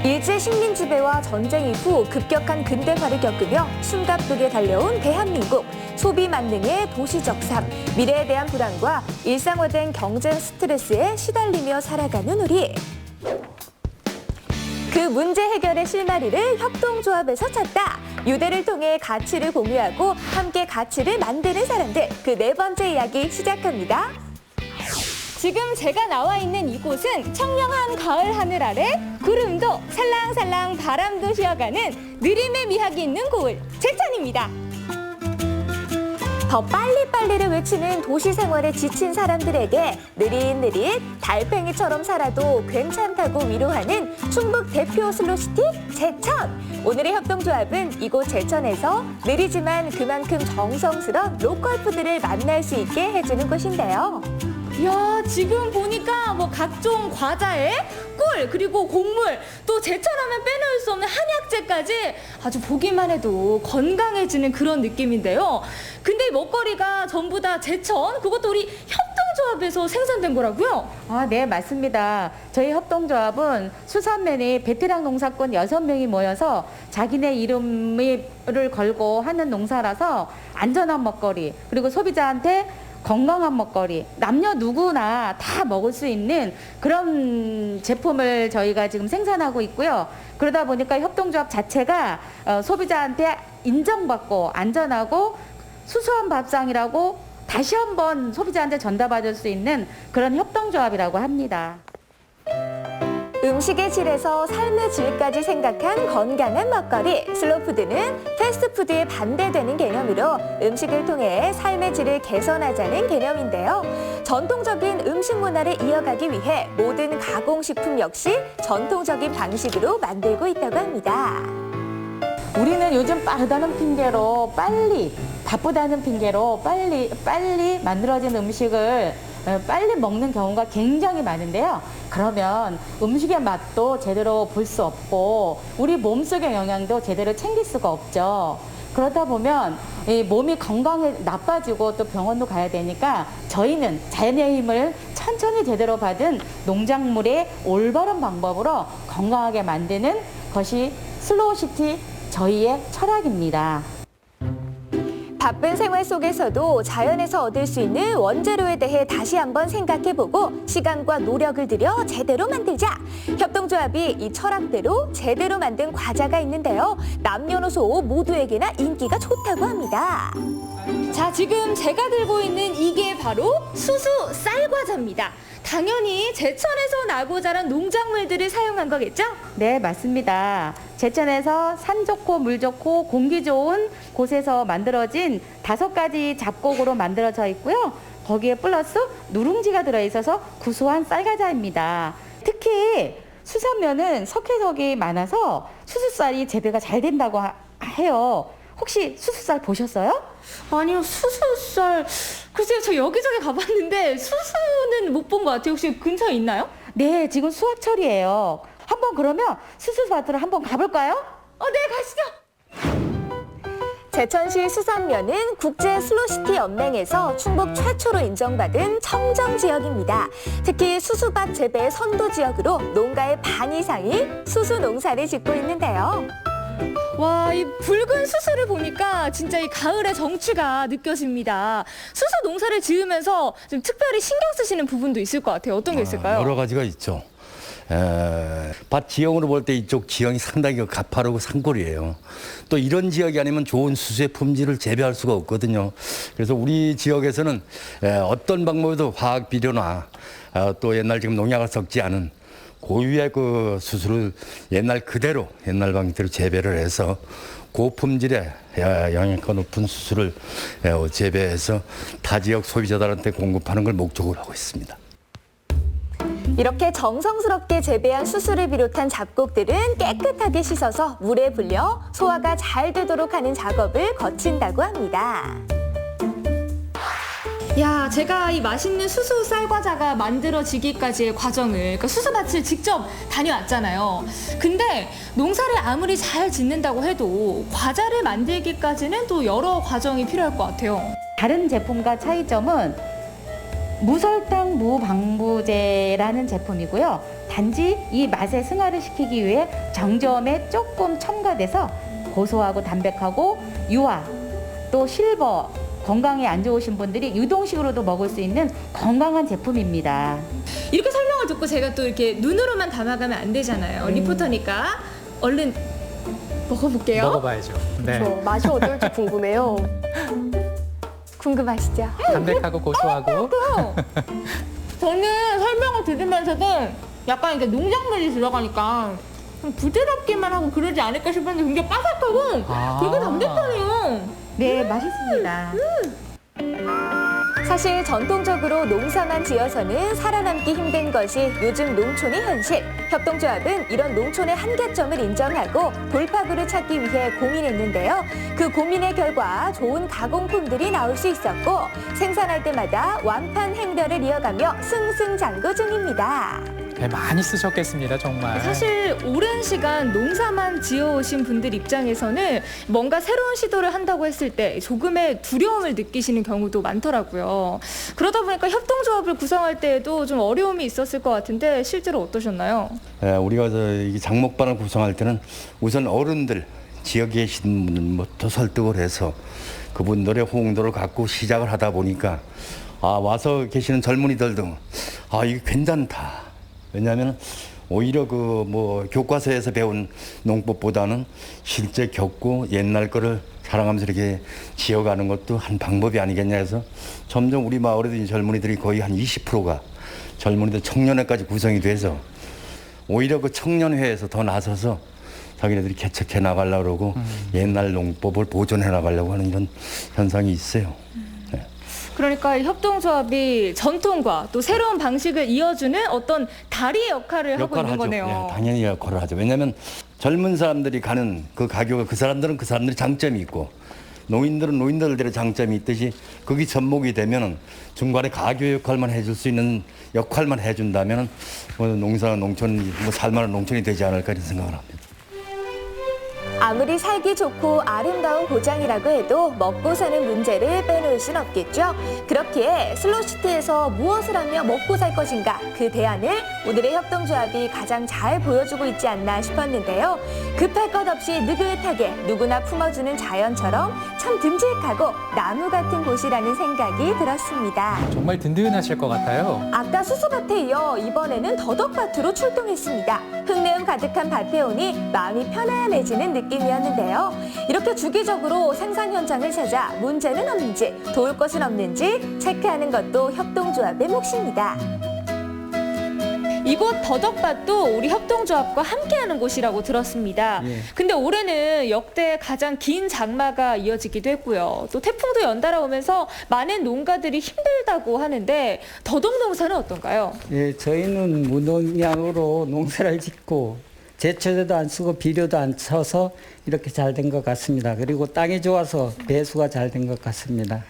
일제 식민 지배와 전쟁 이후 급격한 근대화를 겪으며 숨가쁘게 달려온 대한민국. 소비 만능의 도시적 삶, 미래에 대한 불안과 일상화된 경쟁 스트레스에 시달리며 살아가는 우리. 그 문제 해결의 실마리를 협동조합에서 찾다. 유대를 통해 가치를 공유하고 함께 가치를 만드는 사람들. 그 네 번째 이야기 시작합니다. 지금 제가 나와 있는 이곳은 청량한 가을 하늘 아래 구름도 살랑살랑 바람도 쉬어가는 느림의 미학이 있는 고을 제천입니다. 더 빨리빨리를 외치는 도시 생활에 지친 사람들에게 느릿느릿 달팽이처럼 살아도 괜찮다고 위로하는 충북 대표 슬로시티 제천. 오늘의 협동조합은 이곳 제천에서 느리지만 그만큼 정성스러운 로컬 푸드를 만날 수 있게 해주는 곳인데요. 이야, 지금 보니까 뭐 각종 과자에 꿀, 그리고 곡물, 또 제철하면 빼놓을 수 없는 한약재까지 아주 보기만 해도 건강해지는 그런 느낌인데요. 근데 이 먹거리가 전부 다 제천, 그것도 우리 협동조합에서 생산된 거라고요? 아, 네, 맞습니다. 저희 협동조합은 수산면이 베테랑 농사꾼 6명이 모여서 자기네 이름을 걸고 하는 농사라서 안전한 먹거리, 그리고 소비자한테 건강한 먹거리, 남녀 누구나 다 먹을 수 있는 그런 제품을 저희가 지금 생산하고 있고요. 그러다 보니까 협동조합 자체가 소비자한테 인정받고 안전하고 수수한 밥상이라고 다시 한번 소비자한테 전달받을 수 있는 그런 협동조합이라고 합니다. 음식의 질에서 삶의 질까지 생각한 건강한 먹거리. 슬로푸드는 패스트푸드에 반대되는 개념으로 음식을 통해 삶의 질을 개선하자는 개념인데요. 전통적인 음식 문화를 이어가기 위해 모든 가공식품 역시 전통적인 방식으로 만들고 있다고 합니다. 우리는 요즘 빠르다는 핑계로 바쁘다는 핑계로 빨리 만들어진 음식을 빨리 먹는 경우가 굉장히 많은데요. 그러면 음식의 맛도 제대로 볼 수 없고 우리 몸속의 영양도 제대로 챙길 수가 없죠. 그러다 보면 이 몸이 건강에 나빠지고 또 병원도 가야 되니까 저희는 자연의 힘을 천천히 제대로 받은 농작물의 올바른 방법으로 건강하게 만드는 것이 슬로우시티 저희의 철학입니다. 바쁜 생활 속에서도 자연에서 얻을 수 있는 원재료에 대해 다시 한번 생각해보고 시간과 노력을 들여 제대로 만들자. 협동조합이 이 철학대로 제대로 만든 과자가 있는데요. 남녀노소 모두에게나 인기가 좋다고 합니다. 자, 지금 제가 들고 있는 이게 바로 수수 쌀과자입니다. 당연히 제천에서 나고 자란 농작물들을 사용한 거겠죠? 네, 맞습니다. 제천에서 산 좋고 물 좋고 공기 좋은 곳에서 만들어진 5가지 잡곡으로 만들어져 있고요. 거기에 플러스 누룽지가 들어있어서 구수한 쌀과자입니다. 특히 수산면은 석회석이 많아서 수수쌀이 재배가 잘 된다고 해요. 혹시 수수쌀 보셨어요? 아니요, 수수쌀 글쎄요, 저 여기저기 가봤는데 수수는 못 본 것 같아요. 혹시 근처에 있나요? 네, 지금 수확철이에요. 한번 그러면 수수밭으로 한번 가볼까요? 네, 가시죠. 제천시 수산면은 국제 슬로시티 연맹에서 충북 최초로 인정받은 청정 지역입니다. 특히 수수밭 재배 선도 지역으로 농가의 반 이상이 수수 농사를 짓고 있는데요. 와, 이 붉은 수수를 보니까 진짜 이 가을의 정취가 느껴집니다. 수수 농사를 지으면서 좀 특별히 신경 쓰시는 부분도 있을 것 같아요. 어떤 게 있을까요? 여러 가지가 있죠. 밭 지형으로 볼 때 이쪽 지형이 상당히 가파르고 산골이에요. 또 이런 지역이 아니면 좋은 수수의 품질을 재배할 수가 없거든요. 그래서 우리 지역에서는 어떤 방법에도 화학 비료나 또 옛날 지금 농약을 섞지 않은 고유의 그 수수를 옛날 방식대로 재배를 해서 고품질의 영양가 높은 수수를 재배해서 타 지역 소비자들한테 공급하는 걸 목적으로 하고 있습니다. 이렇게 정성스럽게 재배한 수수를 비롯한 잡곡들은 깨끗하게 씻어서 물에 불려 소화가 잘 되도록 하는 작업을 거친다고 합니다. 야, 제가 이 맛있는 수수 쌀과자가 만들어지기까지의 과정을, 그러니까 수수밭을 직접 다녀왔잖아요. 근데 농사를 아무리 잘 짓는다고 해도 과자를 만들기까지는 또 여러 과정이 필요할 것 같아요. 다른 제품과 차이점은 무설탕 무방부제라는 제품이고요. 단지 이 맛의 승화를 시키기 위해 정점에 조금 첨가돼서 고소하고 담백하고 유화, 또 실버, 건강에 안 좋으신 분들이 유동식으로도 먹을 수 있는 건강한 제품입니다. 이렇게 설명을 듣고 제가 또 이렇게 눈으로만 담아가면 안 되잖아요. 리포터니까 얼른 먹어볼게요. 먹어봐야죠. 네. 저 맛이 어떨지 궁금해요. 궁금하시죠? 담백하고 고소하고. 저는 설명을 들으면서도 약간 이렇게 농작물이 들어가니까 좀 부드럽기만 하고 그러지 않을까 싶었는데 굉장히 바삭하고 아. 되게 담백하네요. 네, 맛있습니다. 사실 전통적으로 농사만 지어서는 살아남기 힘든 것이 요즘 농촌의 현실. 협동조합은 이런 농촌의 한계점을 인정하고 돌파구를 찾기 위해 고민했는데요. 그 고민의 결과 좋은 가공품들이 나올 수 있었고 생산할 때마다 완판 행렬을 이어가며 승승장구 중입니다. 네, 많이 쓰셨겠습니다, 정말. 사실 오랜 시간 농사만 지어오신 분들 입장에서는 뭔가 새로운 시도를 한다고 했을 때 조금의 두려움을 느끼시는 경우도 많더라고요. 그러다 보니까 협동조합을 구성할 때에도 좀 어려움이 있었을 것 같은데 실제로 어떠셨나요? 우리가 이 장목반을 구성할 때는 우선 어른들, 지역에 계신 분들부터 설득을 해서 그분들의 호응도를 갖고 시작을 하다 보니까 와서 계시는 젊은이들도 이게 괜찮다. 왜냐하면 오히려 교과서에서 배운 농법보다는 실제 겪고 옛날 거를 자랑하면서 이렇게 지어가는 것도 한 방법이 아니겠냐 해서 점점 우리 마을에도 이 젊은이들이 거의 한 20%가 젊은이들 청년회까지 구성이 돼서 오히려 그 청년회에서 더 나서서 자기네들이 개척해 나가려고 그러고 옛날 농법을 보존해 나가려고 하는 이런 현상이 있어요. 그러니까 협동조합이 전통과 또 새로운 방식을 이어주는 어떤 다리의 역할을 하고 있는 거네요. 예, 당연히 역할을 하죠. 왜냐하면 젊은 사람들이 가는 그 가격을 그 사람들의 장점이 있고 노인들은 노인들들의 장점이 있듯이 거기 접목이 되면은 중간에 가교 역할만 해줄 수 있는 역할만 해준다면은 농촌 살만한 농촌이 되지 않을까 이런 생각을 합니다. 아무리 살기 좋고 아름다운 고장이라고 해도 먹고 사는 문제를 빼놓을 순 없겠죠. 그렇기에 슬로시티에서 무엇을 하며 먹고 살 것인가 그 대안을 오늘의 협동조합이 가장 잘 보여주고 있지 않나 싶었는데요. 급할 것 없이 느긋하게 누구나 품어주는 자연처럼 참 듬직하고 나무 같은 곳이라는 생각이 들었습니다. 정말 든든하실 것 같아요. 아까 수수밭에 이어 이번에는 더덕밭으로 출동했습니다. 흙내음 가득한 밭에 오니 마음이 편안해지는 느낌이었는데요. 이렇게 주기적으로 생산 현장을 찾아 문제는 없는지 도울 것은 없는지 체크하는 것도 협동조합의 몫입니다. 이곳 더덕밭도 우리 협동조합과 함께하는 곳이라고 들었습니다. 근데 올해는 역대 가장 긴 장마가 이어지기도 했고요. 또 태풍도 연달아 오면서 많은 농가들이 힘들다고 하는데 더덕 농사는 어떤가요? 예, 저희는 무농약으로 농사를 짓고 제초제도 안 쓰고 비료도 안 쳐서 이렇게 잘 된 것 같습니다. 그리고 땅이 좋아서 배수가 잘 된 것 같습니다.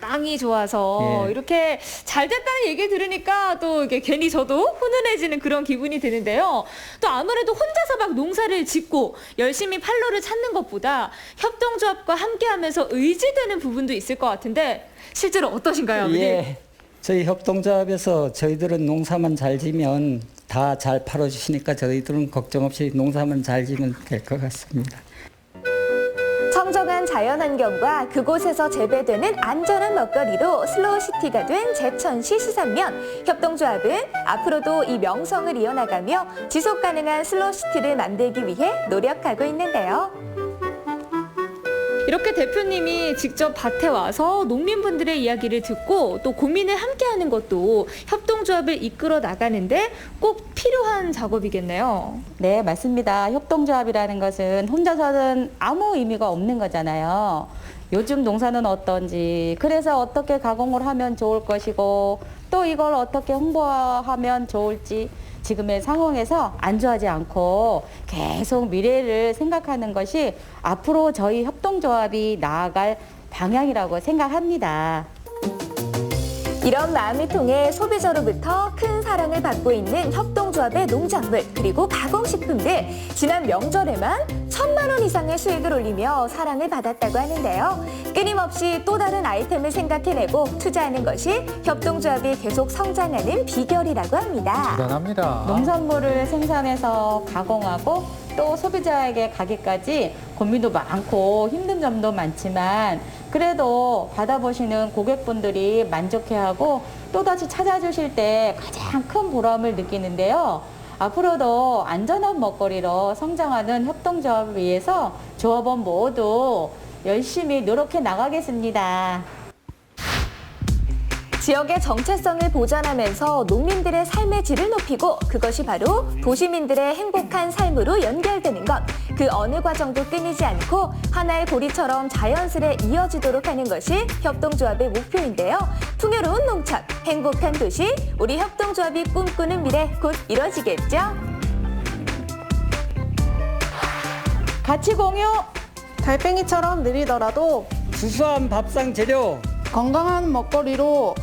땅이 좋아서 예. 이렇게 잘 됐다는 얘기 들으니까 또 이게 괜히 저도 훈훈해지는 그런 기분이 드는데요. 또 아무래도 혼자서 막 농사를 짓고 열심히 판로를 찾는 것보다 협동조합과 함께하면서 의지되는 부분도 있을 것 같은데 실제로 어떠신가요, 아버님? 예, 저희 협동조합에서 저희들은 농사만 잘 지면 다 잘 팔아주시니까 저희들은 걱정 없이 농사만 잘 지면 될 것 같습니다. 청정한 자연환경과 그곳에서 재배되는 안전한 먹거리로 슬로우시티가 된 제천시 수산면. 협동조합은 앞으로도 이 명성을 이어나가며 지속가능한 슬로우시티를 만들기 위해 노력하고 있는데요. 이렇게 대표님이 직접 밭에 와서 농민분들의 이야기를 듣고 또 고민을 함께하는 것도 협동조합을 이끌어 나가는데 꼭 필요한 작업이겠네요. 네, 맞습니다. 협동조합이라는 것은 혼자서는 아무 의미가 없는 거잖아요. 요즘 농사는 어떤지, 그래서 어떻게 가공을 하면 좋을 것이고, 또 이걸 어떻게 홍보하면 좋을지, 지금의 상황에서 안주하지 않고 계속 미래를 생각하는 것이 앞으로 저희 협동조합이 나아갈 방향이라고 생각합니다. 이런 마음을 통해 소비자로부터 큰 사랑을 받고 있는 협동조합의 농작물 그리고 가공식품들 지난 명절에만 1,000만 원 이상의 수익을 올리며 사랑을 받았다고 하는데요. 끊임없이 또 다른 아이템을 생각해내고 투자하는 것이 협동조합이 계속 성장하는 비결이라고 합니다. 대단합니다. 농산물을 생산해서 가공하고 또 소비자에게 가기까지 고민도 많고 힘든 점도 많지만 그래도 받아보시는 고객분들이 만족해하고 또다시 찾아주실 때 가장 큰 보람을 느끼는데요. 앞으로도 안전한 먹거리로 성장하는 협동조합을 위해서 조합원 모두 열심히 노력해 나가겠습니다. 지역의 정체성을 보존하면서 농민들의 삶의 질을 높이고 그것이 바로 도시민들의 행복한 삶으로 연결되는 것. 그 어느 과정도 끊이지 않고 하나의 고리처럼 자연스레 이어지도록 하는 것이 협동조합의 목표인데요. 풍요로운 농촌, 행복한 도시, 우리 협동조합이 꿈꾸는 미래 곧 이뤄지겠죠? 같이 공유! 달팽이처럼 느리더라도 수수한 밥상 재료 건강한 먹거리로